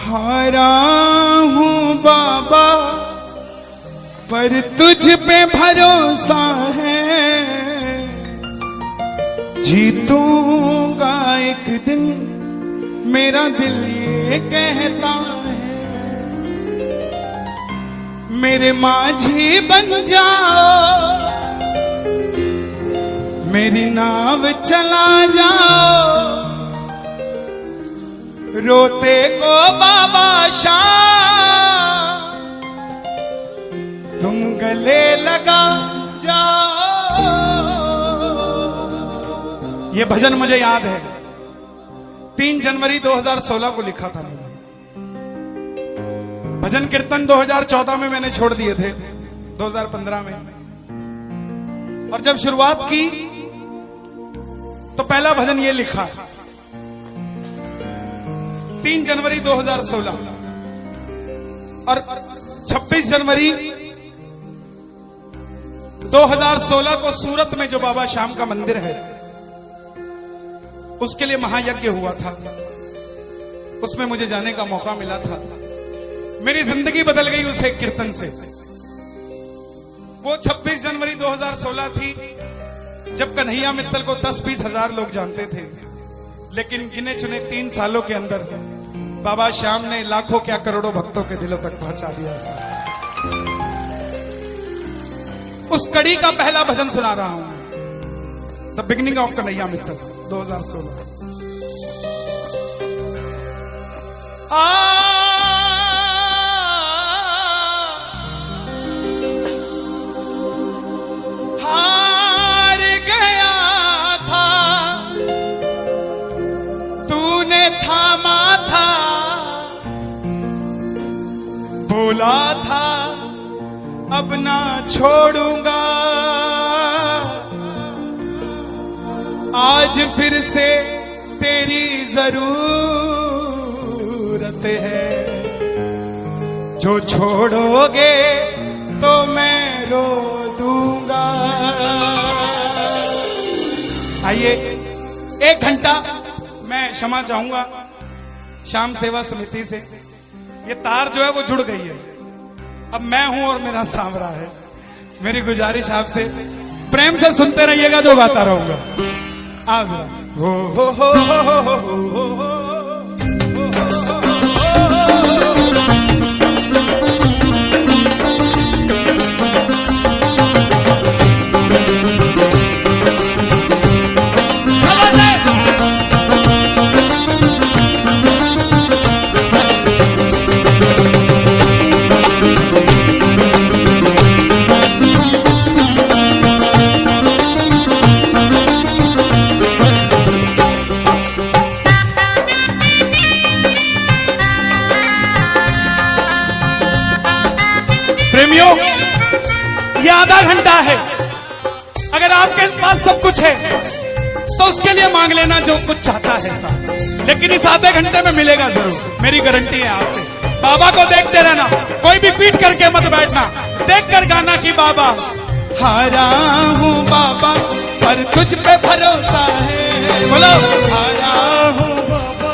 हारा हूँ बाबा पर तुझ पे भरोसा है, जीतूंगा एक दिन मेरा दिल ये कहता है। मेरे माझी बन जाओ, मेरी नाव चला जाओ, रोते को बाबा शाम तुम गले लगा जाओ। ये भजन मुझे याद है, 3 जनवरी 2016 को लिखा था मैंने। भजन कीर्तन 2014 में मैंने छोड़ दिए थे, 2015 में। और जब शुरुआत की तो पहला भजन ये लिखा 3 जनवरी 2016। और 26 जनवरी 2016 को सूरत में जो बाबा श्याम का मंदिर है, उसके लिए महायज्ञ हुआ था। उसमें मुझे जाने का मौका मिला था। मेरी जिंदगी बदल गई उस एक कीर्तन से। वो 26 जनवरी 2016 थी जब कन्हैया मित्तल को 10-20 हजार लोग जानते थे, लेकिन गिने चुने 3 सालों के अंदर बाबा श्याम ने लाखों क्या करोड़ों भक्तों के दिलों तक पहुंचा दिया। उस कड़ी का पहला भजन सुना रहा हूं, the beginning of Kanhaiya Mittal 2016। हार गया था तूने थामा था, बोला था अब ना छोड़ूंगा, आज फिर से तेरी जरूरत है, जो छोड़ोगे तो मैं रो दूंगा। आइए 1 घंटा मैं क्षमा चाहूंगा श्याम सेवा समिति से। ये तार जो है वो जुड़ गई है, अब मैं हूं और मेरा सांवरा है। मेरी गुजारिश आपसे प्रेम से सुनते रहिएगा, जो गाता रहूंगा। आज हो हो हो हो हो हो हो। ये आधा घंटा है, अगर आपके पास सब कुछ है तो उसके लिए मांग लेना जो कुछ चाहता है साहब, लेकिन इस आधे घंटे में मिलेगा जरूर, मेरी गारंटी है आपसे। बाबा को देखते रहना, कोई भी पीट करके मत बैठना, देख कर गाना कि बाबा हारा हूँ बाबा पर तुझ पे भरोसा है। बोलो हारा हूँ बाबा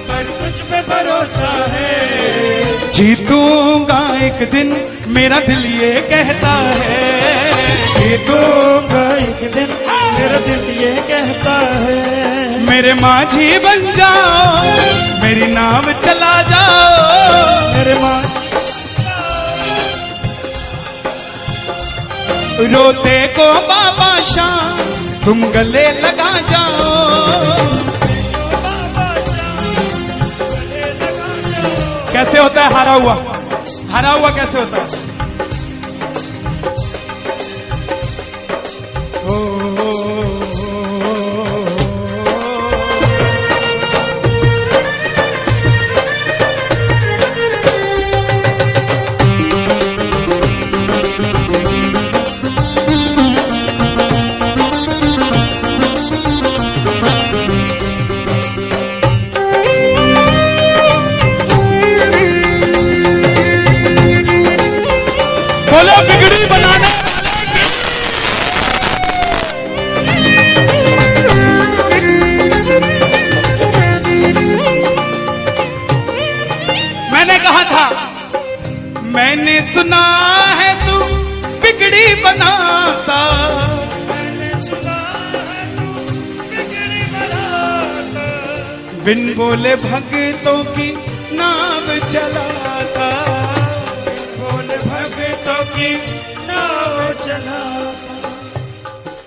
पर तुझ पे भरोसा है, जीतूंगा एक दिन मेरा दिल ये कहता है, जीतूंगा एक दिन मेरा दिल ये कहता है। मेरे माझी बन जाओ, मेरी नाव चला जाओ, मेरे माझी रोते को बाबा शाम तुम गले लगा जाओ। कैसे होता है हारा हुआ? हारा हुआ कैसे होता है? बोलो बिगड़ी बनाने मैंने सुना है तू बिगड़ी बनाता, मैंने सुना है तू बिगड़ी बनाता, बिन बोले भक्तों की नाव चलाता, बोले भक्तों की नाव चलाता।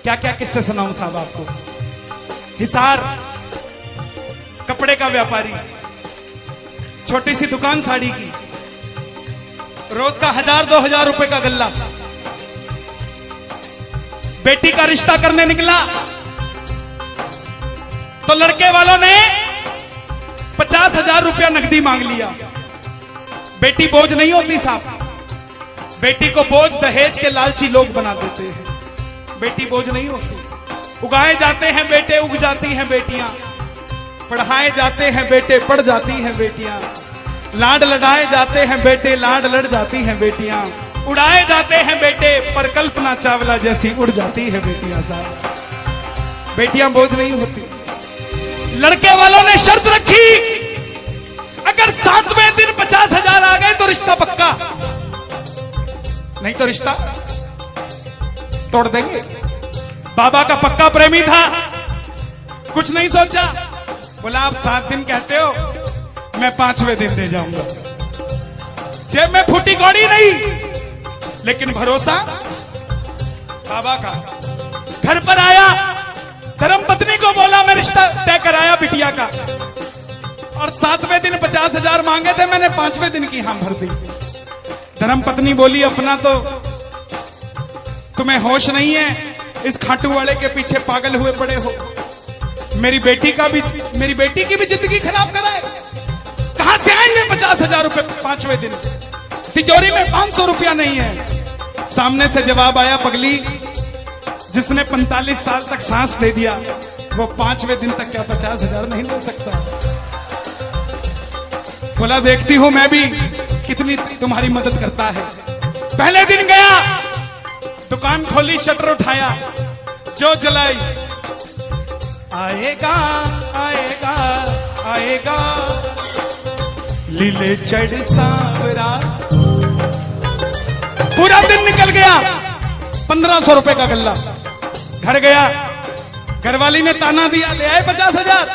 क्या क्या किस्से सुनाऊं साहब आपको। हिसार कपड़े का व्यापारी, छोटी सी दुकान साड़ी की, रोज का 1000-2000 रुपए का गल्ला। बेटी का रिश्ता करने निकला तो लड़के वालों ने 50,000 रुपया नकदी मांग लिया। बेटी बोझ नहीं होती साहब, बेटी को बोझ दहेज के लालची लोग बना देते हैं। बेटी बोझ नहीं होती, उगाए जाते हैं बेटे, उग जाती हैं बेटियां, पढ़ाए जाते हैं बेटे, पढ़ जाती हैं बेटियां, लाड लड़ाए जाते हैं बेटे, लाड लड़ जाती हैं बेटियां, उड़ाए जाते हैं बेटे, पर कल्पना चावला जैसी उड़ जाती है बेटियां साहब। बेटियां बोझ नहीं होती। लड़के वालों ने शर्त रखी, अगर 7वें दिन 50,000 आ गए तो रिश्ता पक्का, नहीं तो रिश्ता तोड़ देंगे। बाबा का पक्का प्रेमी था, कुछ नहीं सोचा, बोला आप 7 दिन कहते हो, मैं 5वें दिन दे जाऊंगा। जेब में फूटी कौड़ी नहीं, लेकिन भरोसा बाबा का। घर पर आया, धर्म पत्नी को बोला मैं रिश्ता तय कराया बिटिया का, और 7वें दिन 50,000 मांगे थे, मैंने 5वें दिन की हां भर दी। धर्म पत्नी बोली अपना तो तुम्हें होश नहीं है, इस खाटू वाले के पीछे पागल हुए पड़े हो, मेरी बेटी की भी जिंदगी खराब कराए। कहां से आएंगे 50,000 रुपए 5वें दिन, तिजोरी में 500 रुपया नहीं है। सामने से जवाब आया, पगली जिसने 45 साल तक सांस दे दिया वो 5वें दिन तक क्या 50,000 नहीं दे सकता। बोला देखती हूं मैं भी कितनी तुम्हारी मदद करता है। पहले दिन गया, दुकान खोली, शटर उठाया, जो जलाई, आएगा आएगा आएगा लीले चढ़ सांवरा। पूरा दिन निकल गया, 1500 रुपए का गल्ला। घर गया, घरवाली ने ताना दिया, ले आए 50,000,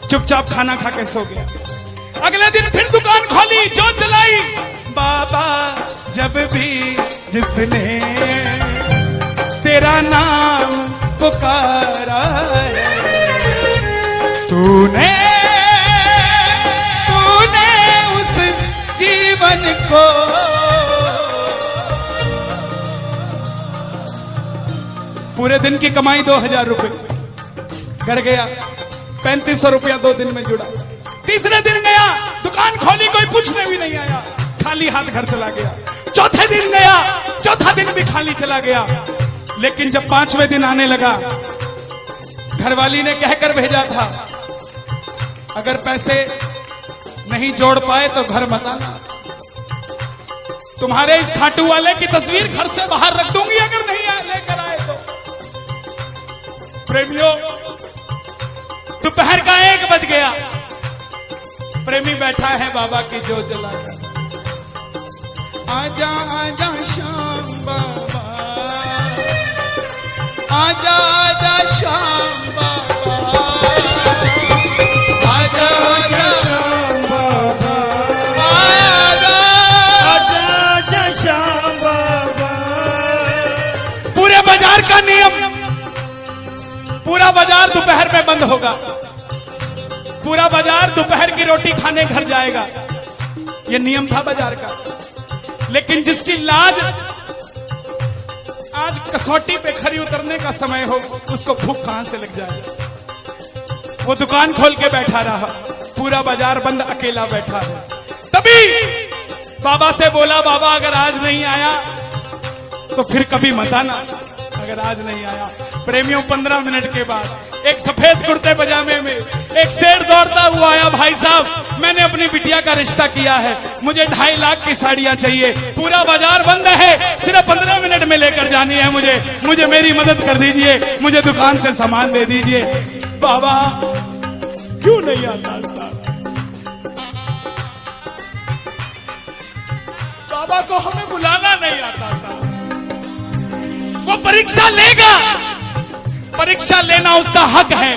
चुपचाप खाना खा के सो गया। अगले दिन फिर दुकान खोली, जो चलाई, बाबा जब भी जिसने तेरा नाम पुकारा है, तूने उस जीवन को पूरे दिन की कमाई 2,000 रुपए। घर गया, 3500 रुपया 2 दिन में जुड़ा। तीसरे दिन गया, दुकान खोली, कोई पूछने भी नहीं आया, खाली हाथ घर चला गया। चौथे दिन गया, चौथा दिन भी खाली चला गया। लेकिन जब 5वें दिन आने लगा, घरवाली ने कहकर भेजा था, अगर पैसे नहीं जोड़ पाए तो घर मत आना, तुम्हारे इस खाटू वाले की तस्वीर घर से बाहर रख दूंगी अगर नहीं लेकर आए तो। प्रेमियों, दोपहर का 1 बज गया, प्रेमी बैठा है बाबा की जोत जलाकर। आजा आजा श्याम बाबा, आजा आजा श्याम बाबा, आजा आजा श्याम बाबा, आजा आजा आजा श्याम बाबा। पूरे बाजार का नियम, पूरा बाजार दोपहर में बंद होगा, पूरा बाजार दोपहर की रोटी खाने घर जाएगा। यह नियम था बाजार का। लेकिन जिसकी लाज आज कसौटी पे खरी उतरने का समय हो, उसको भूख कहां से लग जाए। वो दुकान खोल के बैठा रहा, पूरा बाजार बंद, अकेला बैठा है। तभी बाबा से बोला, बाबा अगर आज नहीं आया तो फिर कभी मत आना, अगर आज नहीं आया। प्रेमियों, 15 मिनट के बाद एक सफेद कुर्ते पजामे में एक शेर दौड़ता हुआ आया, भाई साहब मैंने अपनी बिटिया का रिश्ता किया है, मुझे 2.5 लाख की साड़ियां चाहिए, पूरा बाजार बंद है, सिर्फ 15 मिनट में लेकर जानी है मुझे मेरी मदद कर दीजिए, मुझे दुकान से सामान दे दीजिए। बाबा क्यों नहीं आता साहब? बाबा को हमें बुलाना नहीं आता साहब। वो परीक्षा लेगा, परीक्षा लेना उसका हक है,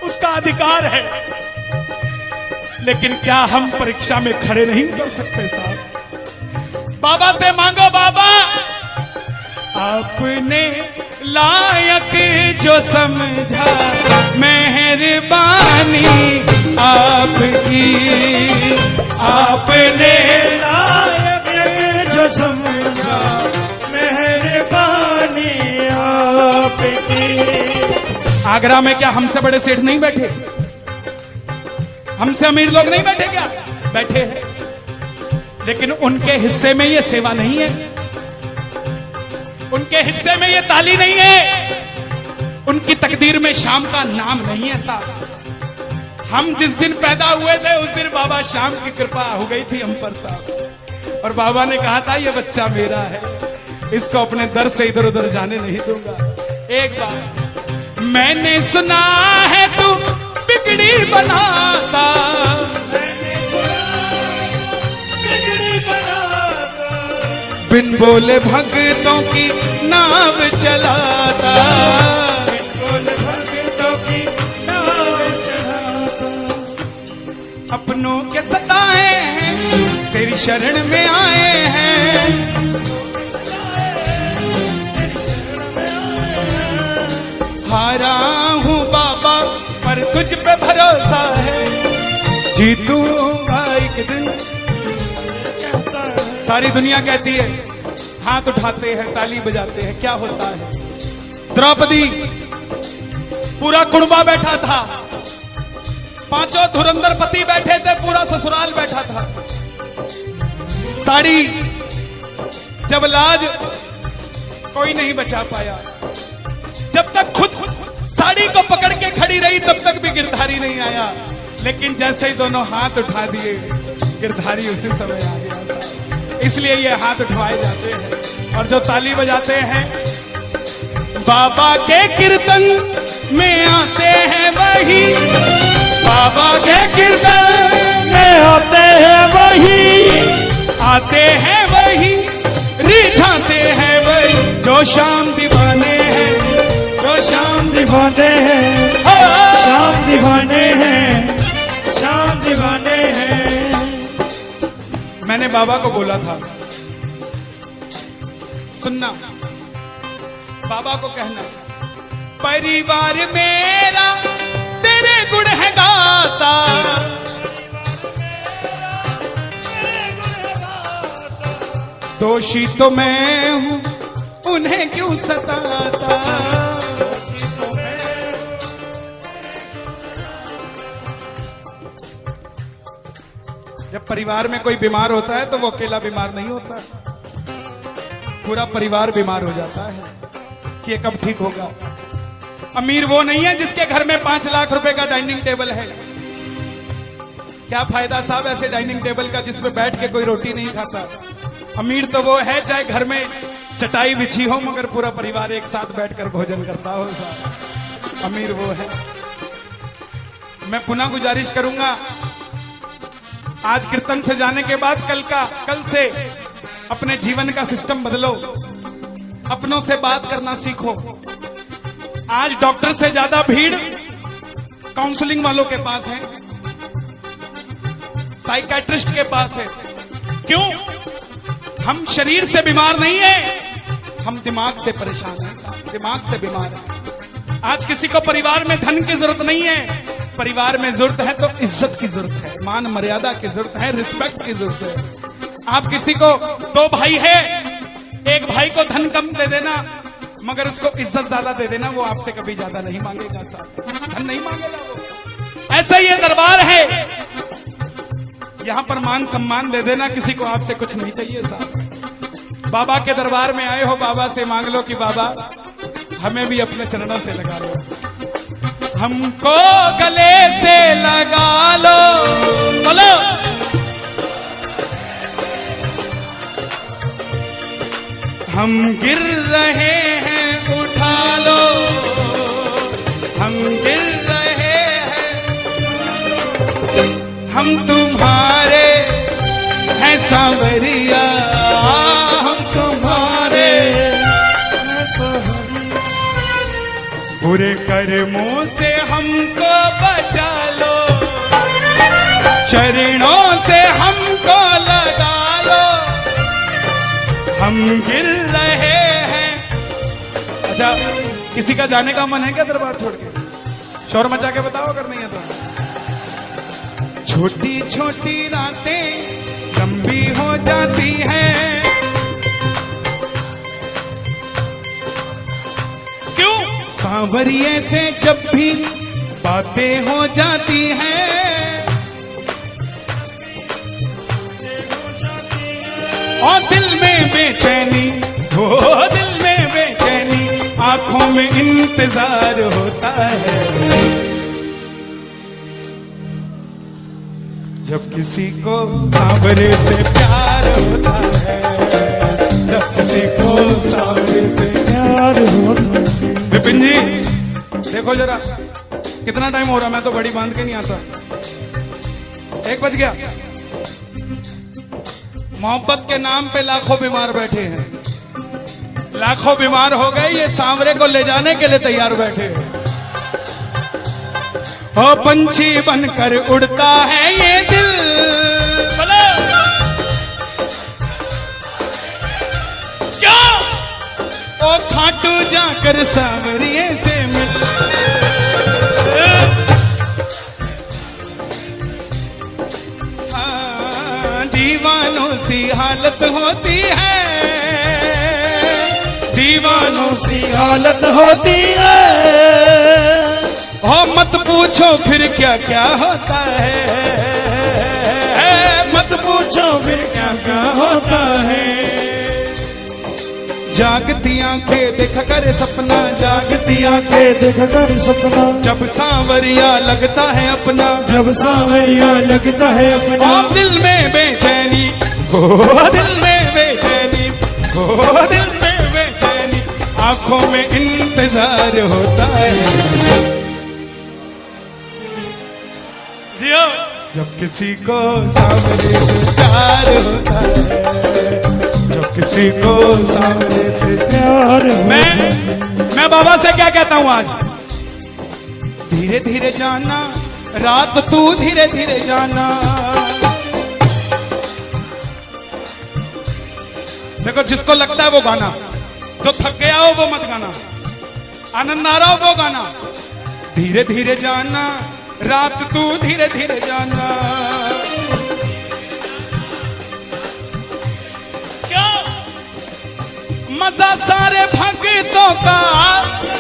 उसका अधिकार है, लेकिन क्या हम परीक्षा में खड़े नहीं कर सकते साहब? बाबा से मांगो, बाबा आपने लायक जो समझा, मेहरबानी आपकी, आपने लायक जो समझा, मेहरबानी आपकी। आगरा में क्या हमसे बड़े सेठ नहीं बैठे? हमसे अमीर लोग नहीं बैठे क्या? बैठे हैं, लेकिन उनके हिस्से में ये सेवा नहीं है, उनके हिस्से में ये ताली नहीं है, उनकी तकदीर में शाम का नाम नहीं है साहब। हम जिस दिन पैदा हुए थे उस दिन बाबा शाम की कृपा हो गई थी हम पर साहब, और बाबा ने कहा था ये बच्चा मेरा है, इसको अपने दर से इधर उधर जाने नहीं दूंगा। एक बार मैंने सुना है तू बिगड़ी बनाता, बिन बोले भक्तों की नाव चलाता, बिन बोले भक्तों की नाव चलाता। अपनों के सताए हैं तेरी शरण में आए हैं, हारा हूँ बाबा पर तुझ पे भरोसा है, जीतूंगा एक दिन। सारी दुनिया कहती है, हाथ उठाते हैं, ताली बजाते हैं, क्या होता है? द्रौपदी पूरा कुड़बा बैठा था, पांचों धुरंधर पति बैठे थे, पूरा ससुराल बैठा था। साड़ी जब लाज कोई नहीं बचा पाया, जब तक खुद साड़ी को पकड़ के खड़ी रही तब तक भी गिरधारी नहीं आया, लेकिन जैसे ही दोनों हाथ उठा दिए गिरधारी उसी समय आ गया। इसलिए ये हाथ उठवाए जाते हैं और जो ताली बजाते हैं बाबा के कीर्तन में आते हैं वही, बाबा के कीर्तन में आते हैं वही, आते हैं वही, रिझाते हैं वही, जो शाम दीवाने हैं, जो शाम दीवाने हैं, शाम दीवाने हैं, शाम दीवाने हैं। मैंने बाबा को बोला था, सुनना, बाबा को कहना, परिवार मेरा तेरे गुण है गाता, दोषी तो मैं हूं उन्हें क्यों सताता। जब परिवार में कोई बीमार होता है तो वो अकेला बीमार नहीं होता, पूरा परिवार बीमार हो जाता है कि ये कब ठीक होगा। अमीर वो नहीं है जिसके घर में 5 लाख रुपए का डाइनिंग टेबल है। क्या फायदा साहब ऐसे डाइनिंग टेबल का जिसमें बैठ के कोई रोटी नहीं खाता। अमीर तो वो है चाहे घर में चटाई बिछी हो मगर पूरा परिवार एक साथ बैठकर भोजन करता हो साहब, अमीर वो है। मैं पुनः गुजारिश करूंगा, आज कीर्तन से जाने के बाद कल से अपने जीवन का सिस्टम बदलो, अपनों से बात करना सीखो। आज डॉक्टर से ज्यादा भीड़ काउंसलिंग वालों के पास है, साइकियाट्रिस्ट के पास है। क्यों? हम शरीर से बीमार नहीं है, हम दिमाग से परेशान हैं, दिमाग से बीमार हैं। आज किसी को परिवार में धन की जरूरत नहीं है, परिवार में जरूरत है तो इज्जत की जरूरत है, मान मर्यादा की जरूरत है, रिस्पेक्ट की जरूरत है। आप किसी को 2 भाई है, एक भाई को धन कम दे देना मगर उसको इज्जत ज्यादा दे देना, वो आपसे कभी ज्यादा नहीं मांगेगा साहब, धन नहीं मांगेगा वो। ऐसा ये दरबार है, यहां पर मान सम्मान दे देना, किसी को आपसे कुछ नहीं चाहिए साहब। बाबा के दरबार में आए हो, बाबा से मांग लो कि बाबा हमें भी अपने चरणों से लगा लो, हमको गले से लगा लो। बोलो, हम गिर रहे हैं उठा लो, हम गिर रहे हैं, हम तुम्हारे हैं सांवरिया। कर्मों से हमको बचा लो, चरणों से हमको लगा लो, हम गिर रहे हैं। अच्छा, किसी का जाने का मन है क्या दरबार छोड़ के? शोर मचा के बताओ अगर नहीं है तो। छोटी छोटी रातें लंबी हो जाती हैं, क्यों? सांवरिये से जब भी बातें हो जाती हैं, और दिल में बेचैनी, हो दिल में बेचैनी, आंखों में इंतजार होता है। जब किसी को सांवरे से प्यार होता है, जब किसी को सांवरे से प्यार होता है। विपिन जी देखो जरा, कितना टाइम हो रहा, मैं तो घड़ी बांध के नहीं आता। 1 बज गया। मोहब्बत के नाम पे लाखों बीमार बैठे हैं, लाखों बीमार हो गए, ये सांवरे को ले जाने के लिए तैयार बैठे हैं। ओ पंछी बनकर उड़ता है ये दिल, बोलो क्या? ओ खाटू जाकर सांवरिये से मिल, दीवानों सी हालत होती है, दीवानों सी हालत होती है। हो मत पूछो फिर क्या क्या होता है, मत पूछो फिर क्या क्या होता है। जागती आंखें देख कर सपना, जागती आंखें देख कर सपना, जब सांवरिया लगता है अपना, जब सांवरिया लगता है अपना। और दिल में बेचैनी, हो दिल में बेचैनी, हो दिल में बेचैनी, आंखों में इंतजार होता है। जियो, जब किसी को सांवरे से प्यार होता है, जब किसी को सांवरे से प्यार मैं बाबा से क्या कहता हूं आज? धीरे धीरे जाना, रात तू धीरे धीरे जाना। देखो, जिसको लगता है वो गाना, जो थक गया हो वो मत गाना, आनंद आ रहा हो वो गाना। धीरे धीरे जाना, रात तू धीरे धीरे जाना। क्या मजा सारे भक्तों का,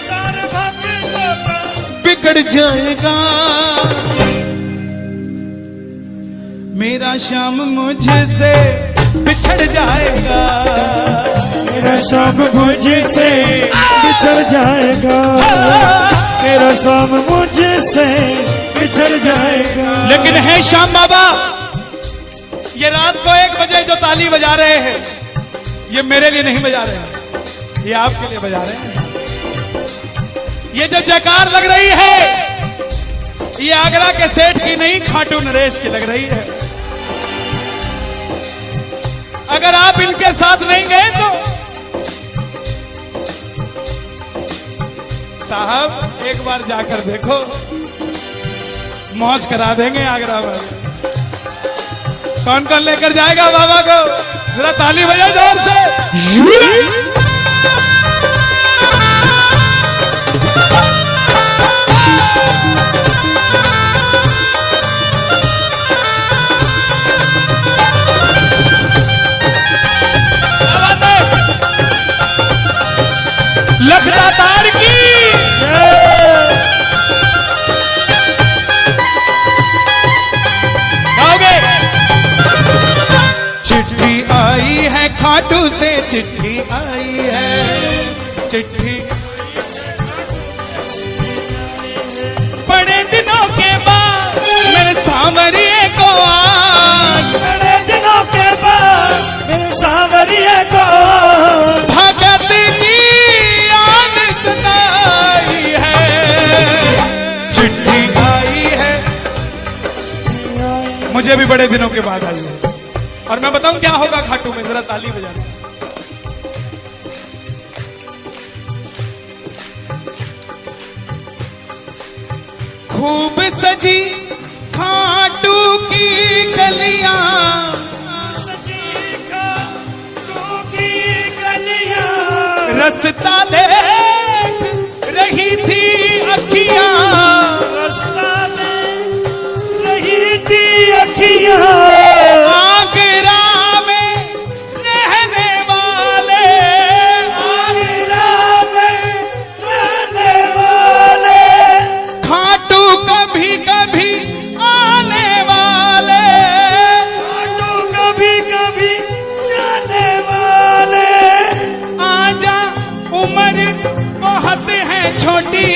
सारे भक्तों का बिगड़ जाएगा। मेरा श्याम मुझसे बिछड़ जाएगा, मेरा शाम मुझसे बिछड़ जाएगा, मेरा शाम मुझसे बिछड़ जाएगा। लेकिन है श्याम बाबा, ये रात को 1 बजे जो ताली बजा रहे हैं, ये मेरे लिए नहीं बजा रहे हैं, ये आपके लिए बजा रहे हैं। ये जो जयकार लग रही है, ये आगरा के सेठ की नहीं, खाटू नरेश की लग रही है। अगर आप इनके साथ नहीं गए तो साहब एक बार जाकर देखो, मौज करा देंगे आगरा में। कौन कौन लेकर जाएगा बाबा को? जरा ताली बजाओ जोर से। लखदातार की गाओगे? चिट्ठी आई है खाटू से, चिट्ठी आई है, चिट्ठी बड़े दिनों के बाद मेरे सांवरिये को आज, बड़े दिनों के बाद मेरे सांवरिये को भगत की याद सताई है। चिट्ठी आई है, मुझे भी बड़े दिनों के बाद आई है। और मैं बताऊं क्या होगा खाटू में, जरा ताली बजाना। खूब सजी खाटू की गलियां, सजी खाटू की गलियां, रास्ता देख रही थी अखियां, रास्ता देख रही थी अखियां, आगरा में रहने वाले, आगरा में रहने वाले, खाटू कभी कभी आने वाले, खाटू कभी कभी जाने वाले, आजा उम्र बहुत है छोटी,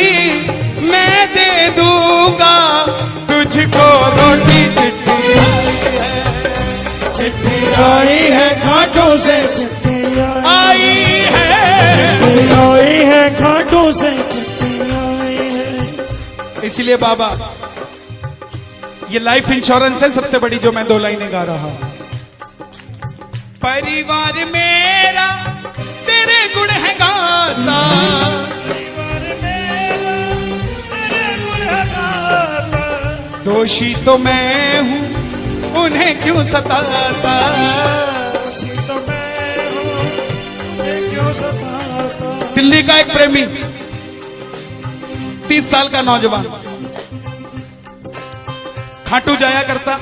मैं दे दूंगा तुझको रोटी। चिट्ठी आई है खाटू से, चिट्ठी आई है, आई है खाटू से, चिट्ठी आई है। इसलिए बाबा ये लाइफ इंश्योरेंस है सबसे बड़ी जो मैं 2 लाइनें गा रहा हूं। परिवार मेरा तेरे गुण है गाता, परिवार मेरा तेरे गुण है गाता, दोषी तो मैं हूं उन्हें क्यों सताता, दोषी तो मैं हूँ, मुझे क्यों सताता। दिल्ली का एक प्रेमी 30 साल का नौजवान खाटू जाया करता,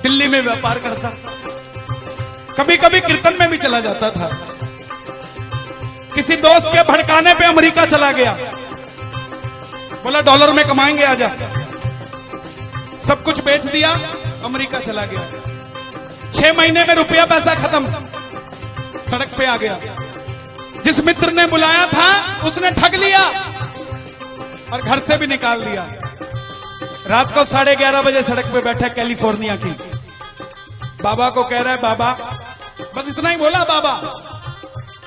दिल्ली में व्यापार करता, कभी कभी कीर्तन में भी चला जाता था। किसी दोस्त के भड़काने पे अमेरिका चला गया, बोला डॉलर में कमाएंगे आजा, सब कुछ बेच दिया, अमेरिका चला गया। 6 महीने में रुपया पैसा खत्म, सड़क पे आ गया। जिस मित्र ने बुलाया था उसने ठग लिया और घर से भी निकाल दिया। रात को 11:30 बजे सड़क पे बैठा कैलिफोर्निया की, बाबा को कह रहा है बाबा, बस इतना ही बोला बाबा,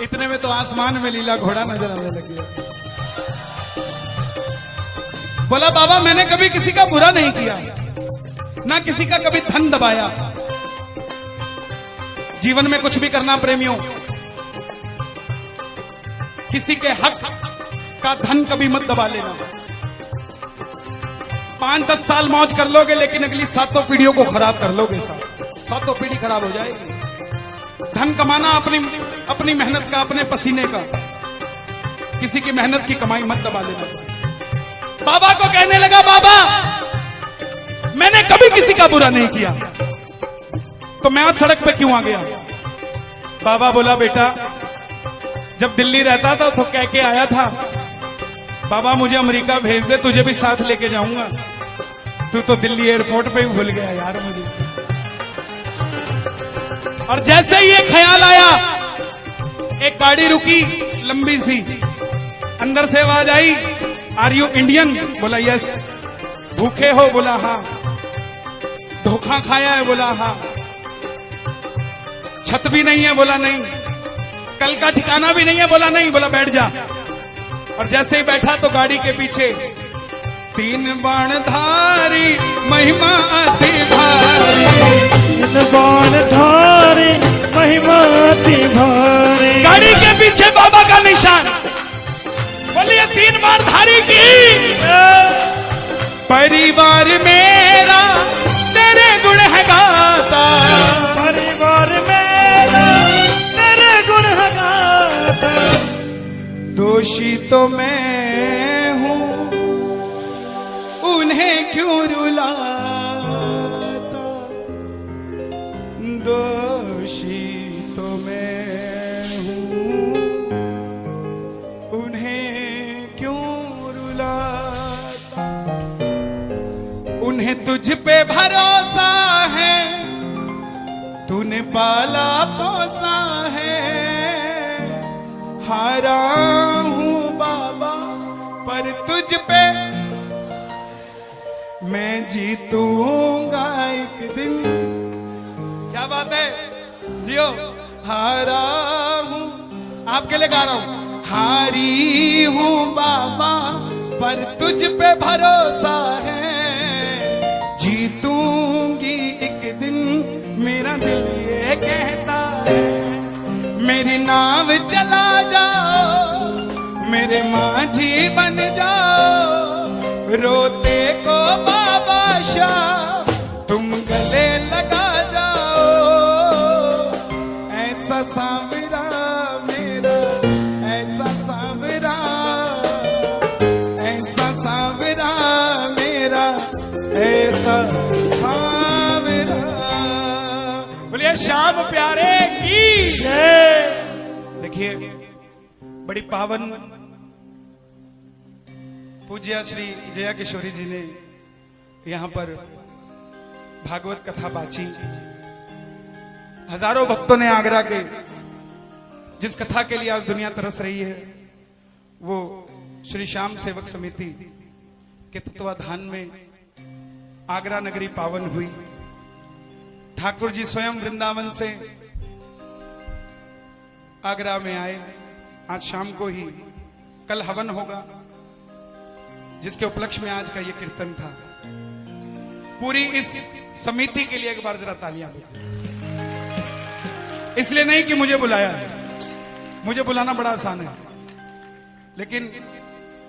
इतने में तो आसमान में लीला घोड़ा नजर आने लग गया। बोला बाबा मैंने कभी किसी का बुरा नहीं किया, ना किसी का कभी धन दबाया, जीवन में कुछ भी करना प्रेमियों, किसी के हक का धन कभी मत दबा लेना। 5-10 साल मौज कर लोगे लेकिन अगली 7 पीढ़ियों को खराब कर लोगे, 7 पीढ़ी खराब हो जाएगी। धन कमाना अपनी मेहनत का, अपने पसीने का, किसी की मेहनत की कमाई मत दबा लेना। बाबा को कहने लगा बाबा मैंने कभी किसी का बुरा नहीं किया, तो मैं आज सड़क पे क्यों आ गया। बाबा बोला बेटा जब दिल्ली रहता था तो कह के आया था बाबा मुझे अमेरिका भेज दे, तुझे भी साथ लेके जाऊंगा, तू तो दिल्ली एयरपोर्ट पे ही भूल गया यार मुझे। और जैसे ही ये ख्याल आया एक गाड़ी रुकी लंबी सी, अंदर से आवाज आई आर यू इंडियन, बोला यस। भूखे हो, बोला हाँ। धोखा खाया है, बोला हाँ। छत भी नहीं है, बोला नहीं। कल का ठिकाना भी नहीं है, बोला नहीं। बोला बैठ जा। और जैसे ही बैठा तो गाड़ी के पीछे 3 बाणधारी महिमा अति भारी, 3 बाणधारी महिमा अति भारी, गाड़ी के पीछे बाबा का निशान। बोलिए 3 बाणधारी की। परिवार मेरा तेरे गुण है गाता, परिवार मेरा तेरे गुण है गाता, दोषी तो मैं हूँ उन्हें क्यों रुलाता, दोषी तो मैं हूँ उन्हें क्यों रुलाता। उन्हें तुझ पे भरोसा है, तूने पाला पोसा है, हारा हूँ बाबा पर तुझ पे मैं जीतूंगा एक दिन। क्या बात है, जियो। हारा हूँ, आपके लिए गा रहा हूँ। हारी हूँ बाबा पर तुझ पे भरोसा है, जीतूंगी एक दिन मेरा दिल ये कहता है। मेरी नाव चला जाओ, मेरे माझी बन जाओ, रोते को बाबा शाह तुम गले लगा जाओ, ऐसा सांवरा मेरा, ऐसा सांवरा, ऐसा सांवरा मेरा, ऐसा सांवरा। बोलिए श्याम प्यारे की जय। देखिए बड़ी पावन पूज्य श्री जया किशोरी जी ने यहां पर भागवत कथा बाची। हजारों भक्तों ने आगरा के जिस कथा के लिए आज दुनिया तरस रही है, वो श्री श्याम सेवक समिति के तत्वाधान में आगरा नगरी पावन हुई। ठाकुर जी स्वयं वृंदावन से आगरा में आए। आज शाम को ही कल हवन होगा, जिसके उपलक्ष्य में आज का ये कीर्तन था। पूरी इस समिति के लिए एक बार जरा तालियां बजाएं। इसलिए नहीं कि मुझे बुलाया है, मुझे बुलाना बड़ा आसान है, लेकिन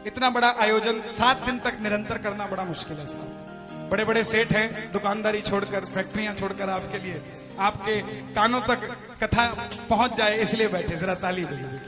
इतना बड़ा आयोजन 7 दिन तक निरंतर करना बड़ा मुश्किल है साहब। बड़े बड़े सेठ हैं, दुकानदारी छोड़कर, फैक्ट्रियां छोड़कर आपके लिए, आपके कानों तक कथा पहुंच जाए इसलिए बैठे। जरा ताली बजाइए।